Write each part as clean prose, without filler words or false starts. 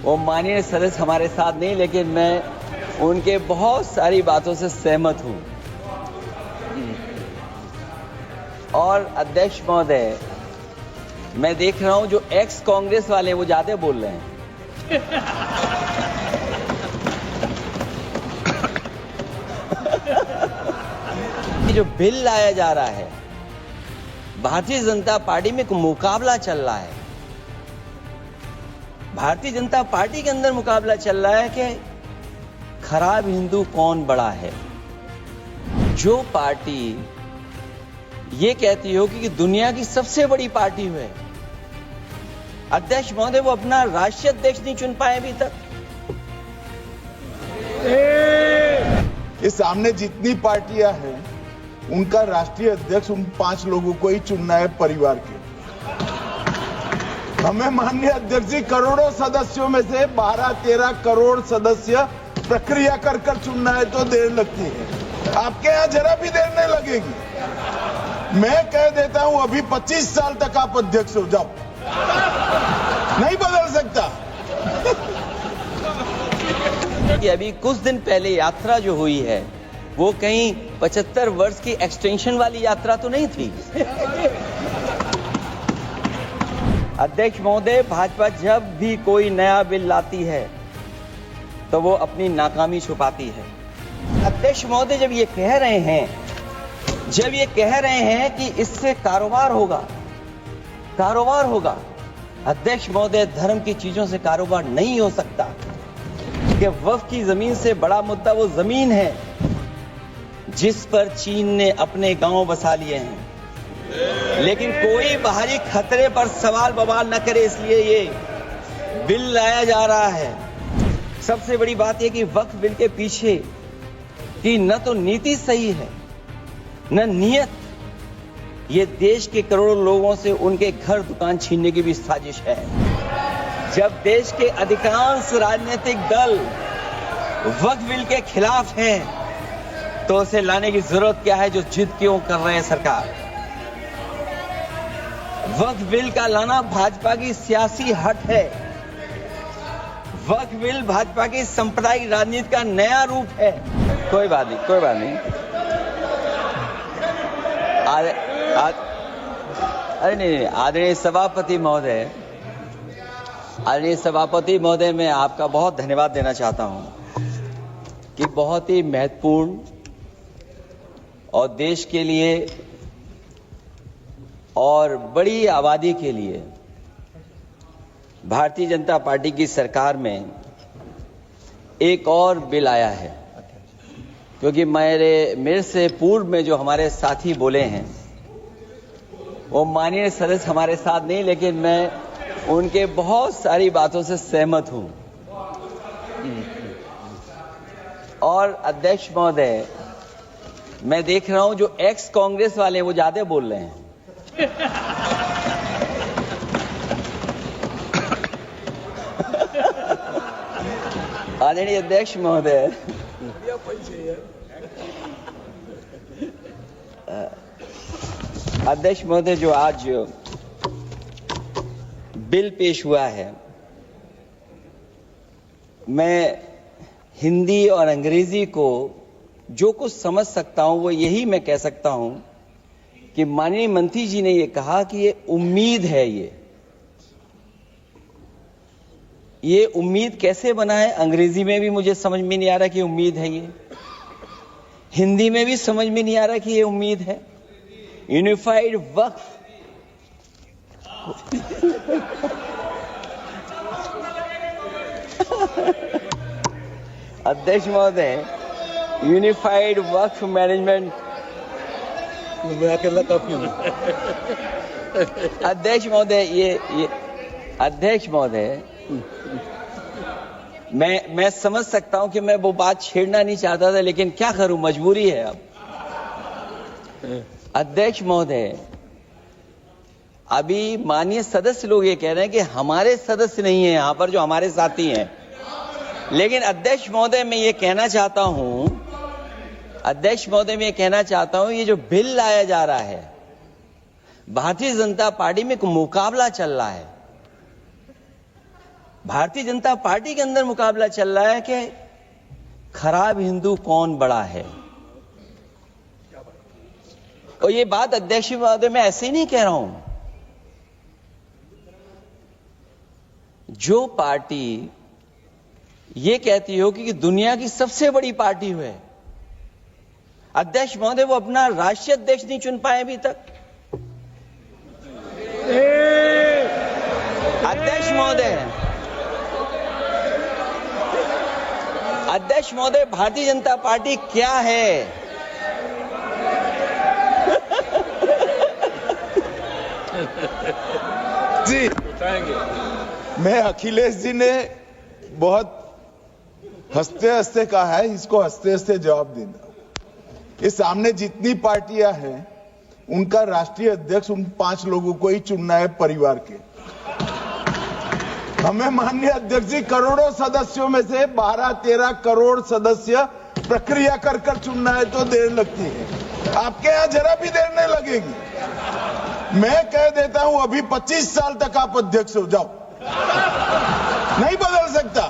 वो माननीय सदस्य हमारे साथ नहीं, लेकिन मैं उनके बहुत सारी बातों से सहमत हूं। और अध्यक्ष महोदय, मैं देख रहा हूं जो एक्स कांग्रेस वाले वो ज्यादा बोल रहे हैं। जो बिल लाया जा रहा है, भारतीय जनता पार्टी में एक मुकाबला चल रहा है। भारतीय जनता पार्टी के अंदर मुकाबला चल रहा है कि खराब हिंदू कौन बड़ा है। जो पार्टी ये कहती हो कि दुनिया की सबसे बड़ी पार्टी है, अध्यक्ष महोदय वो अपना राष्ट्रीय अध्यक्ष नहीं चुन पाए अभी तक। ये सामने जितनी पार्टियां हैं उनका राष्ट्रीय अध्यक्ष उन 5 लोगों को ही चुनना है परिवार के। हमें माननीय अध्यक्ष जी करोड़ों सदस्यों में से 12-13 करोड़ सदस्य प्रक्रिया कर चुनना है तो देर लगती है। आपके यहां जरा भी देर नहीं लगेगी। मैं कह देता हूं अभी 25 साल तक आप अध्यक्ष हो जाओ, नहीं बदल सकता। कि अभी कुछ दिन पहले यात्रा जो हुई है वो कहीं 75 वर्ष की एक्सटेंशन वाली यात्रा तो नहीं थी। अध्यक्ष महोदय, भाजपा जब भी कोई नया बिल लाती है तो वो अपनी नाकामी छुपाती है। अध्यक्ष महोदय जब ये कह रहे हैं कि इससे कारोबार होगा, अध्यक्ष महोदय धर्म की चीजों से कारोबार नहीं हो सकता। कि वक्फ की जमीन से बड़ा मुद्दा वो जमीन है जिस पर चीन ने अपने गांव बसा लिए हैं, लेकिन कोई बाहरी खतरे पर सवाल बवाल न करे, इसलिए ये बिल लाया जा रहा है। सबसे बड़ी बात यह कि वक्फ बिल के पीछे की न तो नीति सही है न नीयत। ये देश के करोड़ों लोगों से उनके घर दुकान छीनने की भी साजिश है। जब देश के अधिकांश राजनीतिक दल वक्फ बिल के खिलाफ हैं तो उसे लाने की जरूरत क्या है, जो जिद क्यों कर रहे हैं सरकार। वक्फ बिल का लाना भाजपा की सियासी हट है। वक्फ बिल भाजपा की सांप्रदायिक राजनीति का नया रूप है। कोई बात नहीं। अरे नहीं, आदरणीय सभापति महोदय, मैं आपका बहुत धन्यवाद देना चाहता हूं कि बहुत ही महत्वपूर्ण और देश के लिए और बड़ी आबादी के लिए भारतीय जनता पार्टी की सरकार में एक और बिल आया है। क्योंकि मेरे से पूर्व में जो हमारे साथी बोले हैं वो माननीय सदस्य हमारे साथ नहीं, लेकिन मैं उनके बहुत सारी बातों से सहमत हूं। और अध्यक्ष महोदय, मैं देख रहा हूं जो एक्स कांग्रेस वाले वो ज्यादा बोल रहे हैं। आदरणीय अध्यक्ष महोदय, जो आज बिल पेश हुआ है, मैं हिंदी और अंग्रेजी को जो कुछ समझ सकता हूं वो यही मैं कह सकता हूं कि माननीय मंत्री जी ने ये कहा कि ये उम्मीद है। ये उम्मीद कैसे बना है, अंग्रेजी में भी मुझे समझ में नहीं आ रहा कि उम्मीद है। ये हिंदी में भी समझ में नहीं आ रहा कि ये उम्मीद है। यूनिफाइड वक्फ अध्यक्ष महोदय, यूनिफाइड वक्फ मैनेजमेंट अध्यक्ष महोदय, मैं समझ सकता हूं कि मैं वो बात छेड़ना नहीं चाहता था, लेकिन क्या करूं, मजबूरी है अब। अध्यक्ष महोदय, अभी माननीय सदस्य लोग ये कह रहे हैं कि हमारे सदस्य नहीं है यहां पर जो हमारे साथी हैं, लेकिन अध्यक्ष महोदय मैं ये कहना चाहता हूं ये जो बिल लाया जा रहा है, भारतीय जनता पार्टी में एक मुकाबला चल रहा है। भारतीय जनता पार्टी के अंदर मुकाबला चल रहा है कि खराब हिंदू कौन बड़ा है। और ये बात अध्यक्ष महोदय मैं ऐसे ही नहीं कह रहा हूं। जो पार्टी ये कहती हो कि दुनिया की सबसे बड़ी पार्टी है, अध्यक्ष महोदय वो अपना राष्ट्रीय अध्यक्ष नहीं चुन पाए अभी तक। अध्यक्ष महोदय भारतीय जनता पार्टी क्या है? जी मैं अखिलेश जी ने बहुत हंसते हंसते कहा है, इसको हंसते हंसते जवाब देना। ये सामने जितनी पार्टियां हैं उनका राष्ट्रीय अध्यक्ष उन 5 लोगों को ही चुनना है परिवार के। हमें माननीय अध्यक्ष जी करोड़ों सदस्यों में से 12-13 करोड़ सदस्य प्रक्रिया कर कर चुनना है तो देर लगती है। आपके यहां जरा भी देर नहीं लगेगी। मैं कह देता हूं अभी 25 साल तक आप अध्यक्ष हो जाओ, नहीं बदल सकता।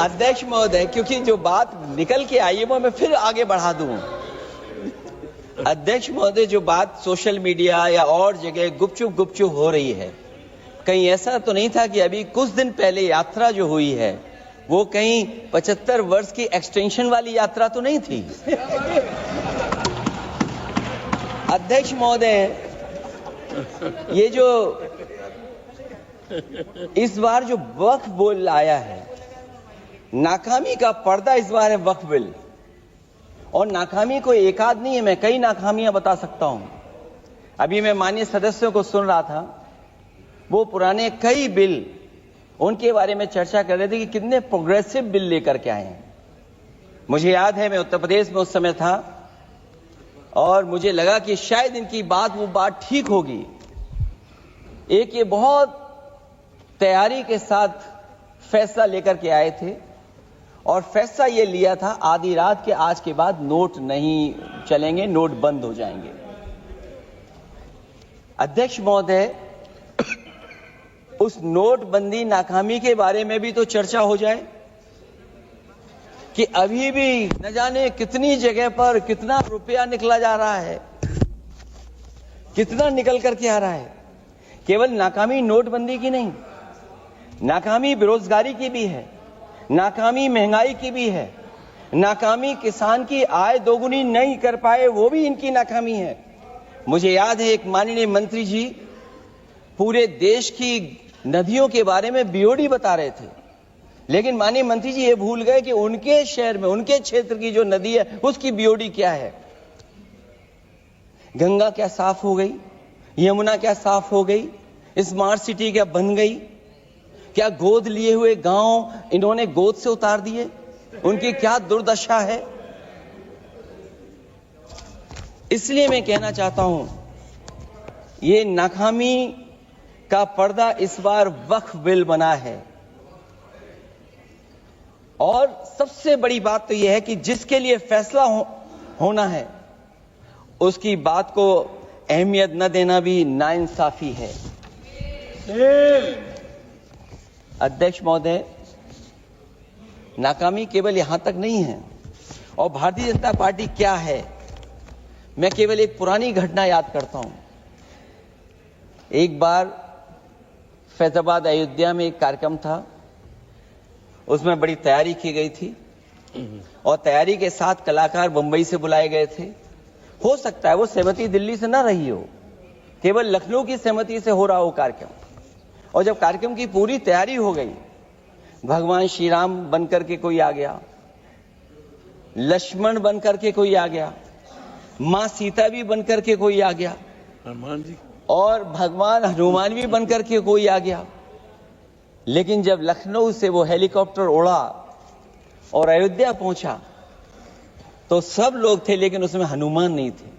अध्यक्ष महोदय क्योंकि जो बात निकल के आई है वो मैं फिर आगे बढ़ा दूं। अध्यक्ष महोदय जो बात सोशल मीडिया या और जगह गुपचुप हो रही है, कहीं ऐसा तो नहीं था कि अभी कुछ दिन पहले यात्रा जो हुई है वो कहीं 75 वर्ष की एक्सटेंशन वाली यात्रा तो नहीं थी। अध्यक्ष महोदय ये जो इस बार जो वक्फ बिल आया है, नाकामी का पर्दा इस बार है वक्फ बिल। और नाकामी को एक आध नहीं है, मैं कई नाकामियां बता सकता हूं। अभी मैं माननीय सदस्यों को सुन रहा था, वो पुराने कई बिल उनके बारे में चर्चा कर रहे थे कि कितने प्रोग्रेसिव बिल लेकर के आए हैं। मुझे याद है मैं उत्तर प्रदेश में उस समय था और मुझे लगा कि शायद इनकी वो बात ठीक होगी। एक ये बहुत तैयारी के साथ फैसला लेकर के आए थे और फैसला ये लिया था आधी रात के आज के बाद नोट नहीं चलेंगे, नोट बंद हो जाएंगे। अध्यक्ष महोदय उस नोटबंदी नाकामी के बारे में भी तो चर्चा हो जाए कि अभी भी न जाने कितनी जगह पर कितना रुपया निकला जा रहा है, कितना निकल करके आ रहा है। केवल नाकामी नोटबंदी की नहीं, नाकामी बेरोजगारी की भी है, नाकामी महंगाई की भी है, नाकामी किसान की आय दोगुनी नहीं कर पाए वो भी इनकी नाकामी है। मुझे याद है एक माननीय मंत्री जी पूरे देश की नदियों के बारे में बीओडी बता रहे थे, लेकिन माननीय मंत्री जी ये भूल गए कि उनके शहर में उनके क्षेत्र की जो नदी है उसकी बीओडी क्या है। गंगा क्या साफ हो गई, यमुना क्या साफ हो गई, स्मार्ट सिटी क्या बन गई, क्या गोद लिए हुए गांव इन्होंने गोद से उतार दिए, उनकी क्या दुर्दशा है। इसलिए मैं कहना चाहता हूं ये नाकामी का पर्दा इस बार वक्फ बिल बना है। और सबसे बड़ी बात तो यह है कि जिसके लिए फैसला होना है उसकी बात को अहमियत न देना भी नाइंसाफी है। अध्यक्ष महोदय नाकामी केवल यहां तक नहीं है। और भारतीय जनता पार्टी क्या है, मैं केवल एक पुरानी घटना याद करता हूं। एक बार फैजाबाद अयोध्या में एक कार्यक्रम था, उसमें बड़ी तैयारी की गई थी और तैयारी के साथ कलाकार मुंबई से बुलाए गए थे। हो सकता है वो सहमति दिल्ली से ना रही हो, केवल लखनऊ की सहमति से हो रहा हो कार्यक्रम। और जब कार्यक्रम की पूरी तैयारी हो गई, भगवान श्री राम बनकर के कोई आ गया, लक्ष्मण बनकर के कोई आ गया, मां सीता भी बनकर के कोई आ गया, हनुमान जी और भगवान हनुमान भी बनकर के कोई आ गया। लेकिन जब लखनऊ से वो हेलीकॉप्टर उड़ा और अयोध्या पहुंचा तो सब लोग थे, लेकिन उसमें हनुमान नहीं थे।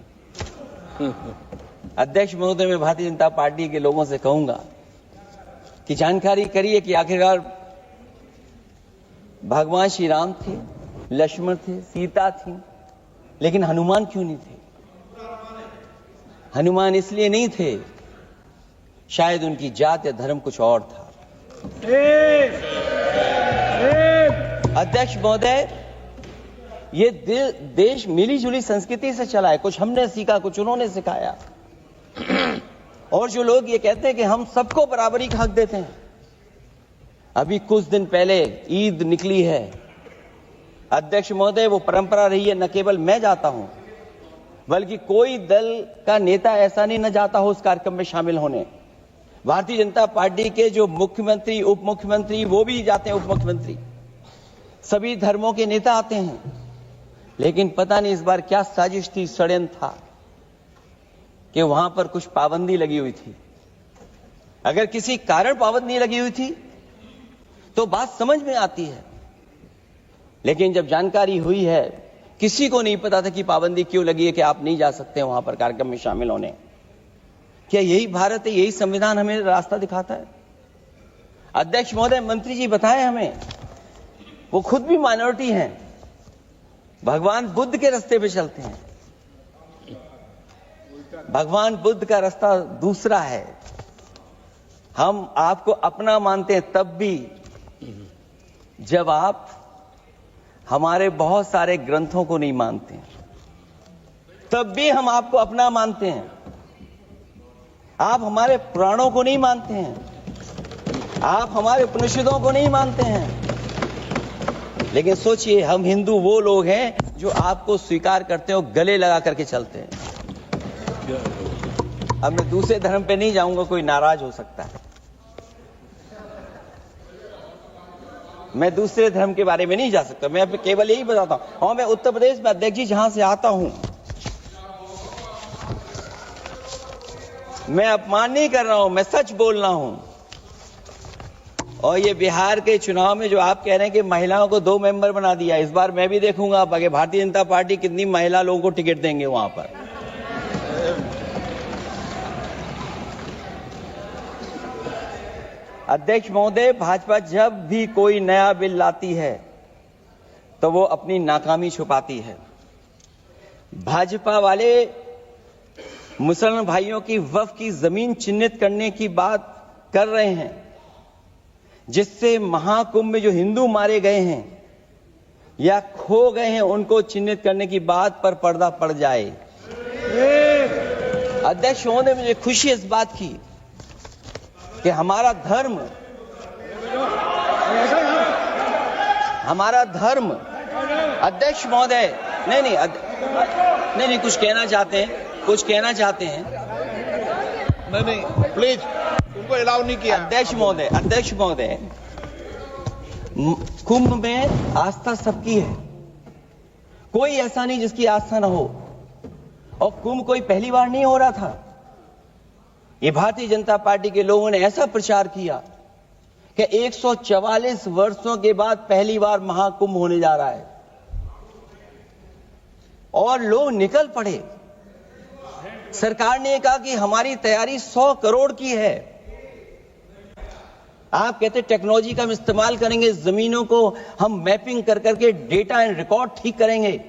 अध्यक्ष महोदय, मैं भारतीय जनता पार्टी के लोगों से कहूंगा कि जानकारी करिए कि आखिरकार भगवान श्री राम थे, लक्ष्मण थे, सीता थी, लेकिन हनुमान क्यों नहीं थे? हनुमान इसलिए नहीं थे, शायद उनकी जात या धर्म कुछ और था। अध्यक्ष महोदय, ये देश मिली जुली संस्कृति से चला है। कुछ हमने सीखा, कुछ उन्होंने सिखाया। और जो लोग ये कहते हैं कि हम सबको बराबरी का हक देते हैं, अभी कुछ दिन पहले ईद निकली है। अध्यक्ष महोदय, वो परंपरा रही है, न केवल मैं जाता हूं बल्कि कोई दल का नेता ऐसा नहीं न जाता हो उस कार्यक्रम में शामिल होने। भारतीय जनता पार्टी के जो मुख्यमंत्री, उप मुख्यमंत्री, वो भी जाते हैं, उप मुख्यमंत्री, सभी धर्मों के नेता आते हैं। लेकिन पता नहीं इस बार क्या साजिश थी, षड्यंत्र था कि वहां पर कुछ पाबंदी लगी हुई थी। अगर किसी कारण पाबंदी लगी हुई थी तो बात समझ में आती है, लेकिन जब जानकारी हुई है, किसी को नहीं पता था कि पाबंदी क्यों लगी है कि आप नहीं जा सकते वहां पर कार्यक्रम में शामिल होने। क्या यही भारत है, यही संविधान हमें रास्ता दिखाता है? अध्यक्ष महोदय, मंत्री जी बताएं हमें, वो खुद भी माइनॉरिटी हैं, भगवान बुद्ध के रास्ते पे चलते हैं। भगवान बुद्ध का रास्ता दूसरा है। हम आपको अपना मानते हैं तब भी जब आप हमारे बहुत सारे ग्रंथों को नहीं मानते हैं, तब भी हम आपको अपना मानते हैं। आप हमारे पुराणों को नहीं मानते हैं, आप हमारे उपनिषदों को नहीं मानते हैं। लेकिन सोचिए, हम हिंदू वो लोग हैं जो आपको स्वीकार करते हैं और गले लगा करके चलते हैं। अब मैं दूसरे धर्म पे नहीं जाऊंगा, कोई नाराज हो सकता है। मैं दूसरे धर्म के बारे में नहीं जा सकता, मैं केवल यही बताता हूं। और मैं उत्तर प्रदेश में, अध्यक्ष जी, जहां से आता हूं, मैं अपमान नहीं कर रहा हूं, मैं सच बोल रहा हूं। और ये बिहार के चुनाव में जो आप कह रहे हैं कि महिलाओं को 2 मेंबर बना दिया, इस बार मैं भी देखूंगा आगे भारतीय जनता पार्टी कितनी महिला लोगों को टिकट देंगे वहां पर। अध्यक्ष महोदय, भाजपा जब भी कोई नया बिल लाती है तो वो अपनी नाकामी छुपाती है। भाजपा वाले मुसलमान भाइयों की वक्फ की जमीन चिन्हित करने की बात कर रहे हैं, जिससे महाकुंभ में जो हिंदू मारे गए हैं या खो गए हैं उनको चिन्हित करने की बात पर पर्दा पड़ जाए। अध्यक्ष महोदय, मुझे खुशी इस बात की कि हमारा धर्म अध्यक्ष महोदय, नहीं कुछ कहना चाहते हैं। नहीं प्लीज, उनको अलाउ नहीं किया। अध्यक्ष महोदय, कुंभ में आस्था सबकी है, कोई ऐसा नहीं जिसकी आस्था ना हो। और कुंभ कोई पहली बार नहीं हो रहा था। ये भारतीय जनता पार्टी के लोगों ने ऐसा प्रचार किया कि 144 वर्षों के बाद पहली बार महाकुंभ होने जा रहा है, और लोग निकल पड़े। सरकार ने कहा कि हमारी तैयारी 100 करोड़ की है। आप कहते टेक्नोलॉजी का हम इस्तेमाल करेंगे, जमीनों को हम मैपिंग कर करके डेटा एंड रिकॉर्ड ठीक करेंगे।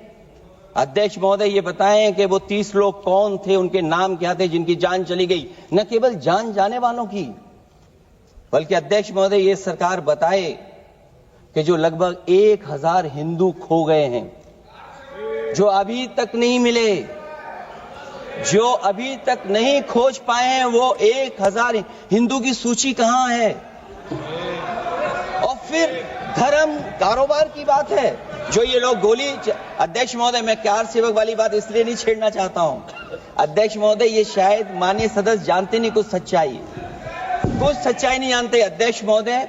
अध्यक्ष महोदय, ये बताएं कि वो 30 लोग कौन थे, उनके नाम क्या थे जिनकी जान चली गई, न केवल जान जाने वालों की, बल्कि अध्यक्ष महोदय ये सरकार बताए कि जो लगभग 1000 हिंदू खो गए हैं, जो अभी तक नहीं मिले, जो अभी तक नहीं खोज पाए हैं, वो 1000 हिंदू की सूची कहां है? और फिर धर्म कारोबार की बात है, जो ये लोग गोली। अध्यक्ष महोदय, मैं कार सेवक वाली बात इसलिए नहीं छेड़ना चाहता हूं। अध्यक्ष महोदय, ये शायद माननीय सदस्य जानते नहीं कुछ सच्चाई नहीं जानते। अध्यक्ष महोदय,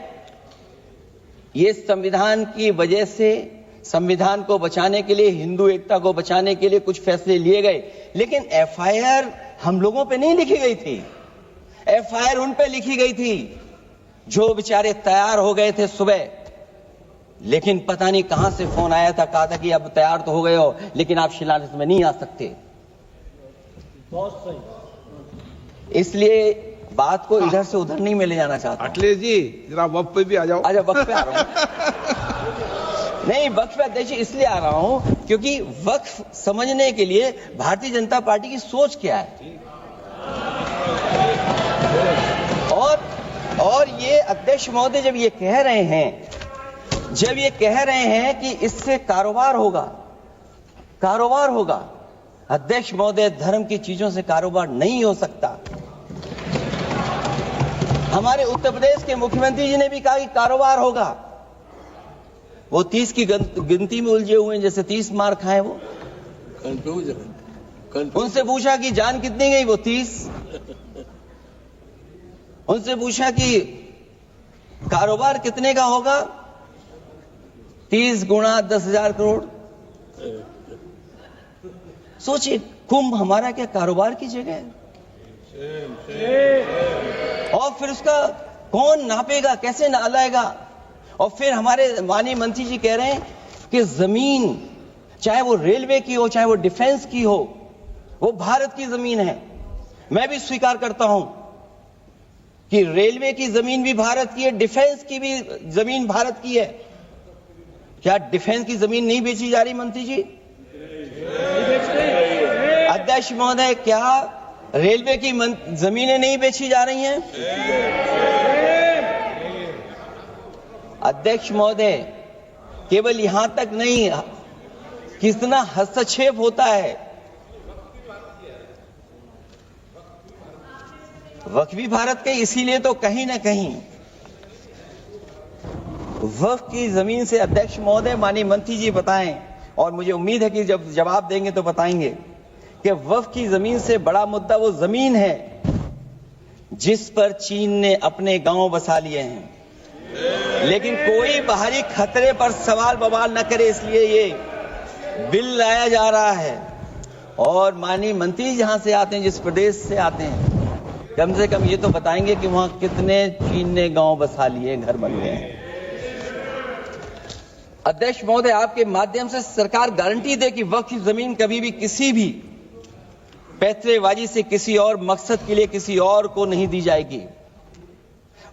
ये संविधान की वजह से, संविधान को बचाने के लिए, हिंदू एकता को बचाने के लिए कुछ फैसले लिए गए, लेकिन एफआईआर हम लोगों पे नहीं लिखी गई थी। एफआईआर उन पे लिखी गई थी जो बेचारे तैयार हो गए थे सुबह, लेकिन पता नहीं कहां से फोन आया था, कहा था कि अब तैयार तो हो गए हो, लेकिन आप शिलान्यास में नहीं आ सकते। बहुत सही। इसलिए बात को इधर से उधर नहीं में ले जाना चाहता। अखिलेश जी, जरा वक्त पे भी आ जाओ। अच्छा, वक्त पे आ रहा हूं। नहीं, वक्त पे अध्यक्ष इसलिए आ रहा हूं क्योंकि वक्त समझने के लिए भारतीय जनता पार्टी की सोच क्या है। और ये अध्यक्ष महोदय जब ये कह रहे हैं कि इससे कारोबार होगा, अध्यक्ष महोदय, धर्म की चीजों से कारोबार नहीं हो सकता। हमारे उत्तर प्रदेश के मुख्यमंत्री जी ने भी कहा कि कारोबार होगा। वो 30 की गिनती में उलझे हुए हैं, जैसे 30 मार खाए वो। उनसे पूछा कि जान कितनी गई, वो 30। उनसे पूछा कि कारोबार कितने का होगा, 30 गुणा 10,000 करोड़। सोचिए, कुंभ हमारा क्या कारोबार की जगह है? और फिर उसका कौन नापेगा, कैसे नालाएगा? और फिर हमारे माननीय मंत्री जी कह रहे हैं कि जमीन, चाहे वो रेलवे की हो, चाहे वो डिफेंस की हो, वो भारत की जमीन है। मैं भी स्वीकार करता हूं कि रेलवे की जमीन भी भारत की है, डिफेंस की भी जमीन भारत की है। क्या डिफेंस की जमीन नहीं बेची जा रही मंत्री जी? अध्यक्ष महोदय, क्या रेलवे की जमीनें नहीं बेची जा रही हैं? अध्यक्ष महोदय, केवल यहां तक नहीं, कितना हस्तक्षेप होता है। वक्फ भी भारत के, इसीलिए तो कहीं ना कहीं वक्फ की जमीन से, अध्यक्ष महोदय, माननीय मंत्री जी बताएं, और मुझे उम्मीद है कि जब जवाब देंगे तो बताएंगे कि वक्फ की जमीन से बड़ा मुद्दा वो जमीन है जिस पर चीन ने अपने गांव बसा लिए हैं, लेकिन कोई बाहरी खतरे पर सवाल बवाल न करे, इसलिए ये बिल लाया जा रहा है। और माननीय मंत्री जहां से आते हैं, जिस प्रदेश से आते हैं, कम से कम ये तो बताएंगे कि वहां कितने चीन ने गांव बसा लिए, घर बन गए हैं। अध्यक्ष महोदय, आपके माध्यम से सरकार गारंटी दे कि वक्फ की जमीन कभी भी किसी भी पैतरेबाजी से किसी और मकसद के लिए किसी और को नहीं दी जाएगी।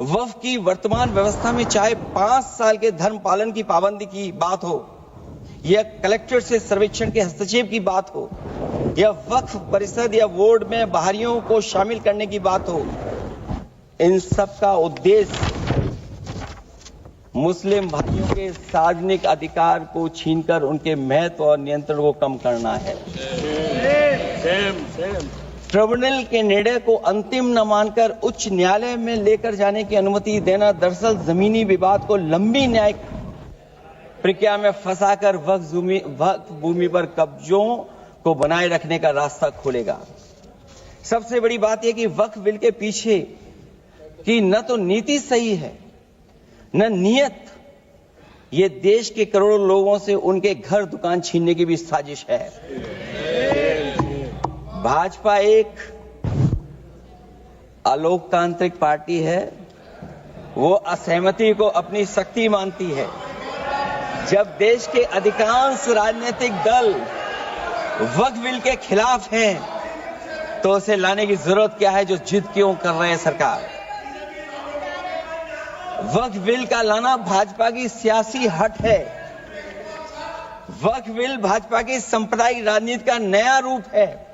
वक्फ की वर्तमान व्यवस्था में चाहे 5 साल के धर्म पालन की पाबंदी की बात हो, या कलेक्टर से सर्वेक्षण के हस्तक्षेप की बात हो, या वक्फ परिषद या बोर्ड में बाहरियों को शामिल करने की बात हो, इन सब का उद्देश्य मुस्लिम भाइयों के सार्वजनिक अधिकार को छीनकर उनके महत्व और नियंत्रण को कम करना है। ट्रिब्यूनल के निर्णय को अंतिम न मानकर उच्च न्यायालय में लेकर जाने की अनुमति देना दरअसल जमीनी विवाद को लंबी न्यायिक प्रक्रिया में फंसाकर वक्फ भूमि पर कब्जों को बनाए रखने का रास्ता खोलेगा। सबसे बड़ी बात यह कि वक्फ बिल के पीछे की न तो नीति सही है, न नीयत। ये देश के करोड़ों लोगों से उनके घर दुकान छीनने की भी साजिश है। भाजपा एक अलोकतांत्रिक पार्टी है, वो असहमति को अपनी शक्ति मानती है। जब देश के अधिकांश राजनीतिक दल वक्फ बिल के खिलाफ हैं, तो उसे लाने की जरूरत क्या है, जो जिद क्यों कर रहे हैं सरकार? वक्फ बिल का लाना भाजपा की सियासी हट है। वक्फ बिल भाजपा की सांप्रदायिक राजनीति का नया रूप है।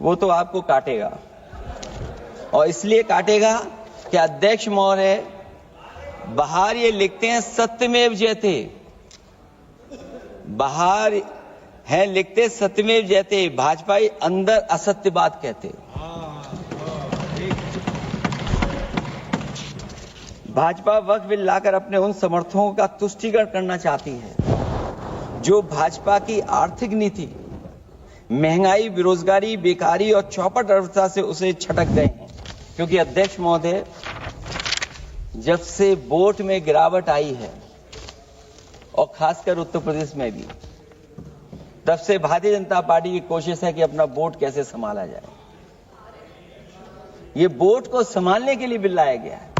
वो तो आपको काटेगा, और इसलिए काटेगा कि अध्यक्ष महोदय बाहर ये लिखते हैं सत्यमेव जयते, बाहर है लिखते सत्यमेव जयते, भाजपाई अंदर असत्य बात कहते। भाजपा वक्फ बिल लाकर अपने उन समर्थकों का तुष्टीकरण करना चाहती है जो भाजपा की आर्थिक नीति, महंगाई, बेरोजगारी, बेकारी और चौपट अर्थव्यवस्था से उसे छटक गए हैं। क्योंकि अध्यक्ष महोदय, जब से वोट में गिरावट आई है, और खासकर उत्तर प्रदेश में भी, तब से भारतीय जनता पार्टी की कोशिश है कि अपना वोट कैसे संभाला जाए। ये वोट को संभालने के लिए बिल लाया गया है।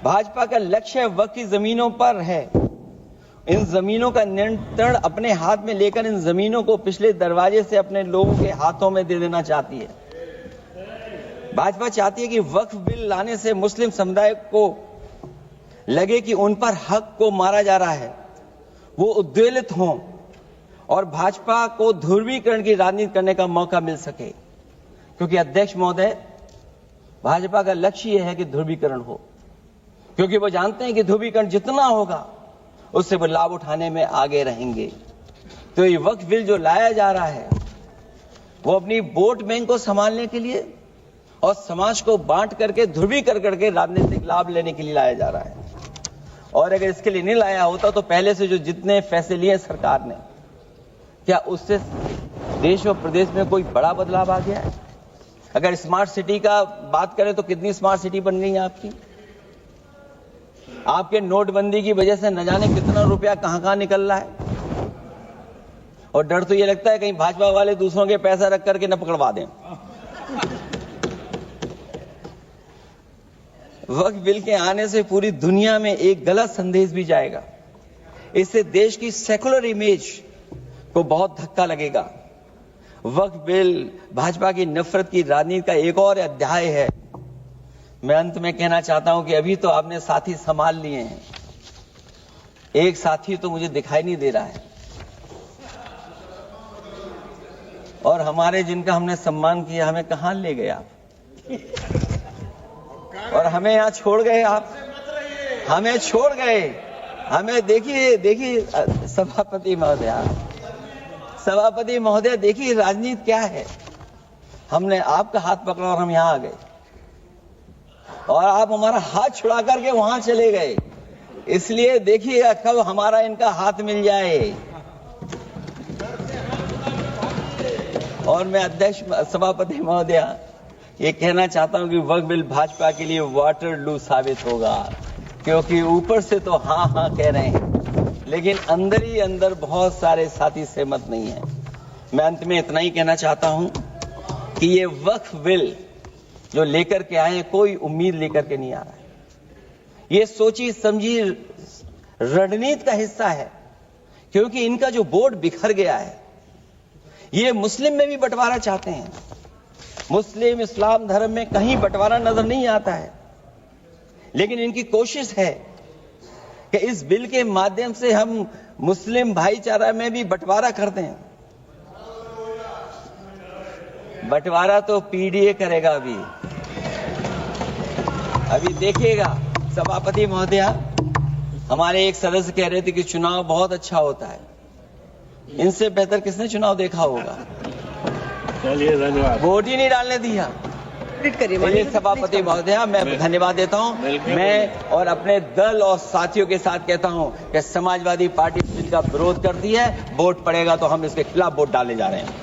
भाजपा का लक्ष्य वक्फ की जमीनों पर है। इन जमीनों का नियंत्रण अपने हाथ में लेकर इन जमीनों को पिछले दरवाजे से अपने लोगों के हाथों में दे देना चाहती है। भाजपा चाहती है कि वक्फ बिल लाने से मुस्लिम समुदाय को लगे कि उन पर हक को मारा जा रहा है, वो उद्वेलित हों और भाजपा को ध्रुवीकरण की राजनीति करने का मौका मिल सके। क्योंकि अध्यक्ष महोदय, भाजपा का लक्ष्य यह है कि ध्रुवीकरण हो, क्योंकि वो जानते हैं कि ध्रुवीकरण जितना होगा उससे वो लाभ उठाने में आगे रहेंगे। तो ये वक्फ बिल जो लाया जा रहा है वो अपनी वोट बैंक को संभालने के लिए और समाज को बांट करके करके राजनीतिक लाभ लेने के लिए लाया जा रहा है। और अगर इसके लिए नहीं लाया होता तो पहले से जो जितने फैसले लिए सरकार ने, क्या उससे देश और प्रदेश में कोई बड़ा बदलाव आ गया है? अगर स्मार्ट सिटी का बात करें तो कितनी स्मार्ट सिटी बन गई है आपकी? आपके नोटबंदी की वजह से न जाने कितना रुपया कहां निकल रहा है। और डर तो ये लगता है कहीं भाजपा वाले दूसरों के पैसा रख करके न पकड़वा दें। वक्फ बिल के आने से पूरी दुनिया में एक गलत संदेश भी जाएगा। इससे देश की सेकुलर इमेज को बहुत धक्का लगेगा। वक्फ बिल भाजपा की नफरत की राजनीति का एक और अध्याय है। मैं अंत में कहना चाहता हूं कि अभी तो आपने साथी संभाल लिए हैं, एक साथी तो मुझे दिखाई नहीं दे रहा है। और हमारे जिनका हमने सम्मान किया, हमें कहां ले गए आप? और हमें यहां छोड़ गए आप, हमें छोड़ गए। हमें देखिए सभापति महोदय देखिए राजनीति क्या है। हमने आपका हाथ पकड़ा और हम यहां आ गए और आप हमारा हाथ छुड़ा करके वहां चले गए। इसलिए देखिए कब हमारा इनका हाथ मिल जाए। और मैं अध्यक्ष सभापति महोदय ये कहना चाहता हूं कि वक्फ बिल भाजपा के लिए वाटरलू साबित होगा, क्योंकि ऊपर से तो हाँ कह रहे हैं, लेकिन अंदर ही अंदर बहुत सारे साथी सहमत नहीं है। मैं अंत में इतना ही कहना चाहता हूं कि ये वक्फ बिल जो लेकर के आए, कोई उम्मीद लेकर के नहीं आ रहा है। ये सोची समझी रणनीति का हिस्सा है, क्योंकि इनका जो बोर्ड बिखर गया है, ये मुस्लिम में भी बंटवारा चाहते हैं। मुस्लिम इस्लाम धर्म में कहीं बंटवारा नजर नहीं आता है, लेकिन इनकी कोशिश है कि इस बिल के माध्यम से हम मुस्लिम भाईचारा में भी बंटवारा करते हैं। बंटवारा तो पीडीए करेगा। अभी देखिएगा सभापति महोदया, हमारे एक सदस्य कह रहे थे कि चुनाव बहुत अच्छा होता है। इनसे बेहतर किसने चुनाव देखा होगा? चलिए धन्यवाद। वोट ही नहीं डालने दिया। सभापति महोदया, मैं धन्यवाद देता हूं। मैं और अपने दल और साथियों के साथ कहता हूं कि समाजवादी पार्टी बिल का विरोध करती है। वोट पड़ेगा तो हम इसके खिलाफ वोट डालने जा रहे हैं।